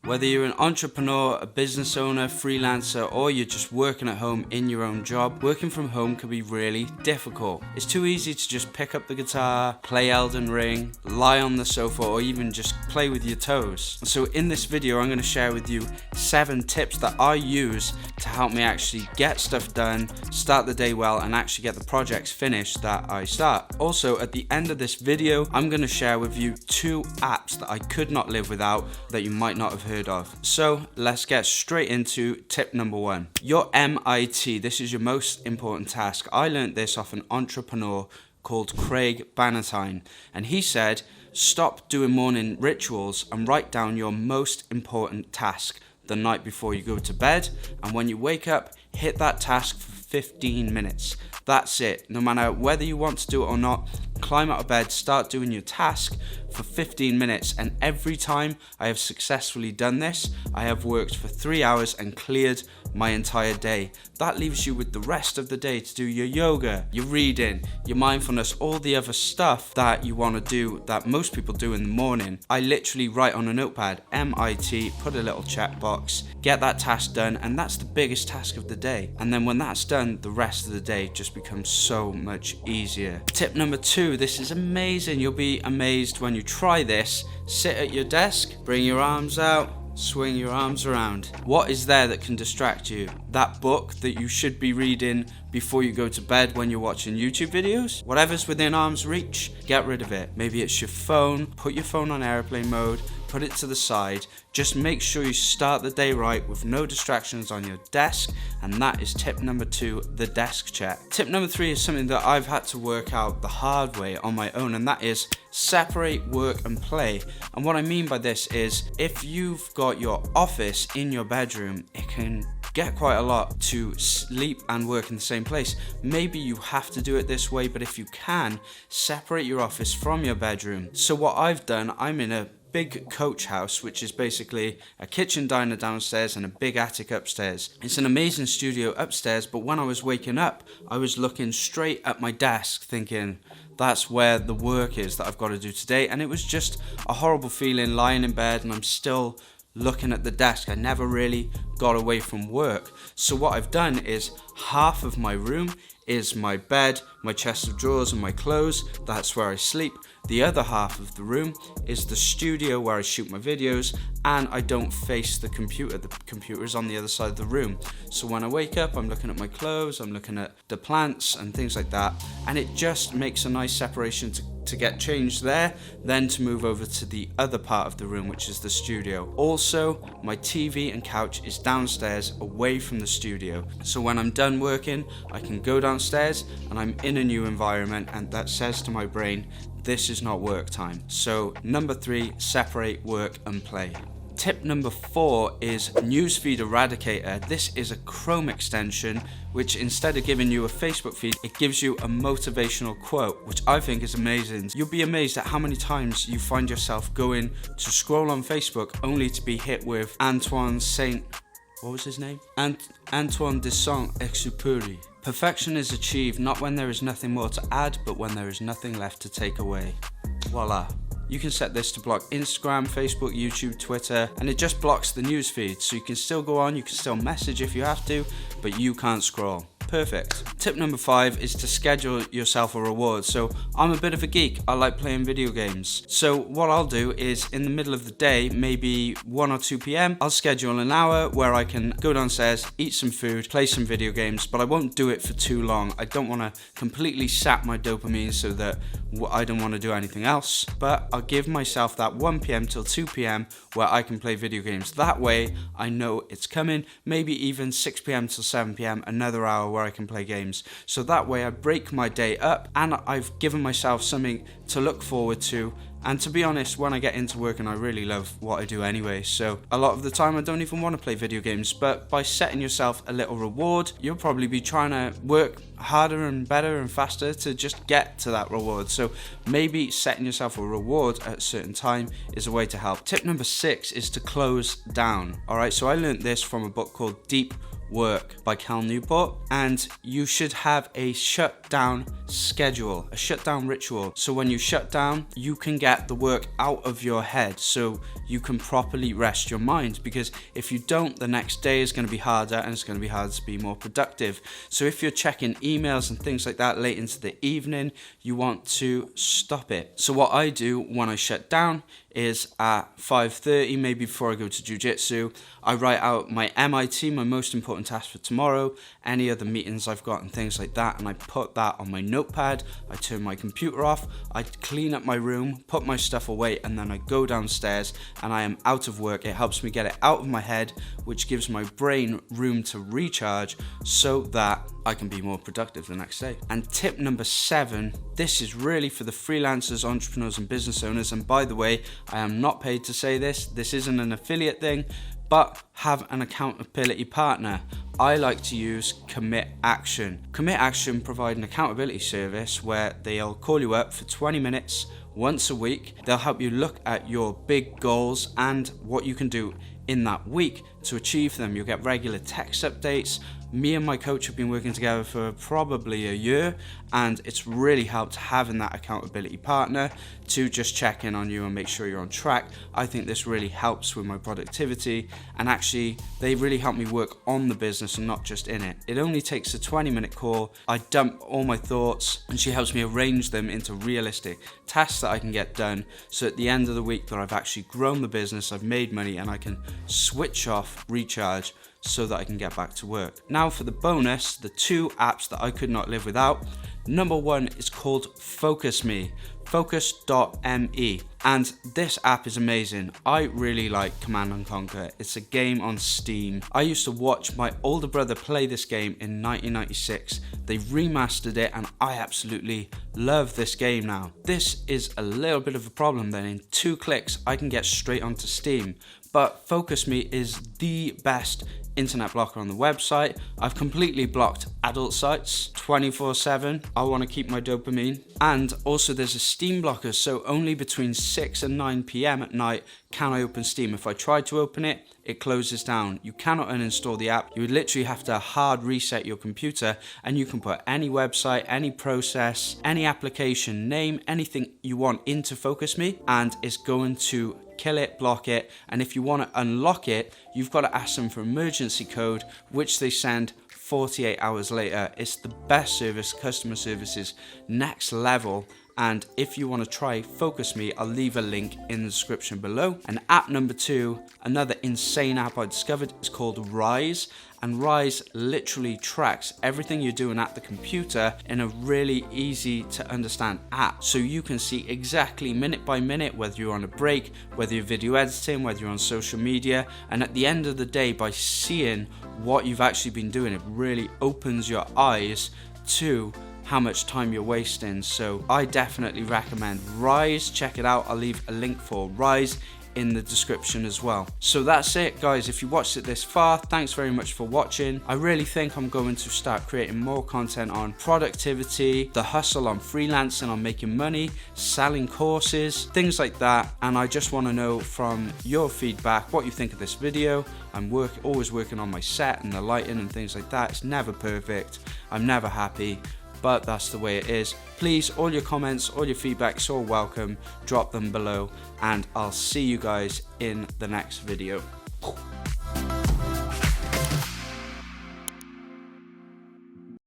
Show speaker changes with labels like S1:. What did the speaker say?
S1: Whether you're an entrepreneur, a business owner, freelancer, or you're just working at home in your own job, working from home can be really difficult. It's too easy to just pick up the guitar, play Elden Ring, lie on the sofa, or even just play with your toes. So in this video, I'm going to share with you 7 tips that I use to help me actually get stuff done, start the day well, and actually get the projects finished that I start. Also, at the end of this video, I'm going to share with you 2 apps that I could not live without that you might not have heard of. So let's get straight into tip number 1. Your MIT. This is your most important task. I learned this off an entrepreneur called Craig Bannatyne, and he said, stop doing morning rituals and write down your most important task the night before you go to bed, and when you wake up, hit that task for 15 minutes. That's it. No matter whether you want to do it or not, climb out of bed, start doing your task for 15 minutes, and every time I have successfully done this, I have worked for 3 hours and cleared my entire day. That leaves you with the rest of the day to do your yoga, your reading, your mindfulness, all the other stuff that you want to do that most people do in the morning. I literally write on a notepad, MIT, put a little checkbox, get that task done, and that's the biggest task of the day. And then when that's done, the rest of the day just becomes so much easier. Tip number 2, this is amazing. You'll be amazed when you try this. Sit at your desk, bring your arms out, swing your arms around. What is there that can distract you? That book that you should be reading before you go to bed when you're watching YouTube videos? Whatever's within arm's reach, get rid of it. Maybe it's your phone. Put your phone on airplane mode, put it to the side. Just make sure you start the day right with no distractions on your desk, and that is tip number 2, the desk check. Tip number 3 is something that I've had to work out the hard way on my own, and that is separate work and play. And what I mean by this is, if you've got your office in your bedroom, it can get quite a lot to sleep and work in the same place. Maybe you have to do it this way, but if you can, separate your office from your bedroom. So what I've done, I'm in a big coach house, which is basically a kitchen diner downstairs and a big attic upstairs. It's an amazing studio upstairs, but when I was waking up, I was looking straight at my desk thinking, that's where the work is that I've got to do today. And it was just a horrible feeling lying in bed and I'm still looking at the desk. I never really got away from work. So what I've done is half of my room is my bed, my chest of drawers and my clothes. That's where I sleep. The other half of the room is the studio where I shoot my videos, and I don't face the computer. The computer is on the other side of the room. So when I wake up, I'm looking at my clothes, I'm looking at the plants and things like that. And it just makes a nice separation to get changed there, then to move over to the other part of the room, which is the studio. Also, my TV and couch is downstairs away from the studio. So when I'm done working, I can go downstairs and I'm in a new environment, and that says to my brain, this is not work time. So number 3, separate work and play. Tip number 4 is Newsfeed Eradicator. This is a Chrome extension which, instead of giving you a Facebook feed, it gives you a motivational quote, which I think is amazing. You'll be amazed at how many times you find yourself going to scroll on Facebook only to be hit with Antoine what was his name? Antoine de Saint-Exupéry. Perfection is achieved not when there is nothing more to add, but when there is nothing left to take away. Voila. You can set this to block Instagram, Facebook, YouTube, Twitter, and it just blocks the newsfeed. So you can still go on, you can still message if you have to, but you can't scroll. Perfect. Tip number 5 is to schedule yourself a reward. So I'm a bit of a geek. I like playing video games. So what I'll do is in the middle of the day, maybe 1 or 2 p.m, I'll schedule an hour where I can go downstairs, eat some food, play some video games, but I won't do it for too long. I don't want to completely sap my dopamine so that I don't want to do anything else, but I'll give myself that 1 p.m. till 2 p.m. where I can play video games. That way I know it's coming. Maybe even 6 p.m. till 7 p.m, another hour where I can play games. So that way I break my day up and I've given myself something to look forward to. And to be honest, when I get into work, and I really love what I do anyway, so a lot of the time I don't even want to play video games, but by setting yourself a little reward, you'll probably be trying to work harder and better and faster to just get to that reward. So maybe setting yourself a reward at a certain time is a way to help. Tip number 6 is to close down. Alright, so I learned this from a book called Deep Work by Cal Newport, and you should have a shutdown schedule, a shutdown ritual. So when you shut down, you can get the work out of your head so you can properly rest your mind, because if you don't, the next day is going to be harder and it's going to be harder to be more productive. So if you're checking emails and things like that late into the evening, you want to stop it. So what I do when I shut down is at 5:30, maybe before I go to jiu-jitsu, I write out my MIT, my most important task for tomorrow, any other meetings I've got and things like that, and I put that on my notepad. I turn my computer off, I clean up my room, put my stuff away, and then I go downstairs and I am out of work. It helps me get it out of my head, which gives my brain room to recharge so that I can be more productive the next day. And tip number 7, this is really for the freelancers, entrepreneurs, and business owners. And by the way, I am not paid to say this. This isn't an affiliate thing, but have an accountability partner. I like to use Commit Action. Commit Action provide an accountability service where they'll call you up for 20 minutes once a week. They'll help you look at your big goals and what you can do in that week to achieve them. You'll get regular text updates. Me and my coach have been working together for probably a year, and it's really helped having that accountability partner to just check in on you and make sure you're on track. I think this really helps with my productivity, and actually they really help me work on the business and not just in it. It only takes a 20-minute call. I dump all my thoughts and she helps me arrange them into realistic tasks that I can get done, so at the end of the week that I've actually grown the business, I've made money, and I can switch off, recharge, so that I can get back to work. Now for the bonus, the 2 apps that I could not live without. Number 1 is called Focus Me, focus.me, and this app is amazing. I really like Command & Conquer. It's a game on Steam. I used to watch my older brother play this game in 1996. They remastered it and I absolutely love this game now. This is a little bit of a problem then. In 2 clicks I can get straight onto Steam, but Focus Me is the best internet blocker on the website. I've completely blocked adult sites 24/7. I want to keep my dopamine. And also there's a Steam blocker, so only between 6 and 9 p.m. at night can I open Steam. If I try to open it, it closes down. You cannot uninstall the app. You would literally have to hard reset your computer, and you can put any website, any process, any application name, anything you want into Focus Me, and it's going to kill it, block it. And if you want to unlock it, you've got to ask them for emergency code, which they send 48 hours later. It's the best service. Customer service is next level. And if you want to try Focus Me, I'll leave a link in the description below. And app number 2, another insane app I discovered, is called Rise. And Rise literally tracks everything you're doing at the computer in a really easy to understand app. So you can see exactly minute by minute whether you're on a break, whether you're video editing, whether you're on social media. And at the end of the day, by seeing what you've actually been doing, it really opens your eyes to how much time you're wasting. So I definitely recommend Rise. Check it out. I'll leave a link for Rise in the description as well. So that's it guys. If you watched it this far, thanks very much for watching. I really think I'm going to start creating more content on productivity, the hustle on freelancing, on making money, selling courses, things like that. And I just want to know from your feedback what you think of this video. I'm always working on my set and the lighting and things like that. It's never perfect. I'm never happy, but that's the way it is. Please, all your comments, all your feedback is all welcome. Drop them below, and I'll see you guys in the next video.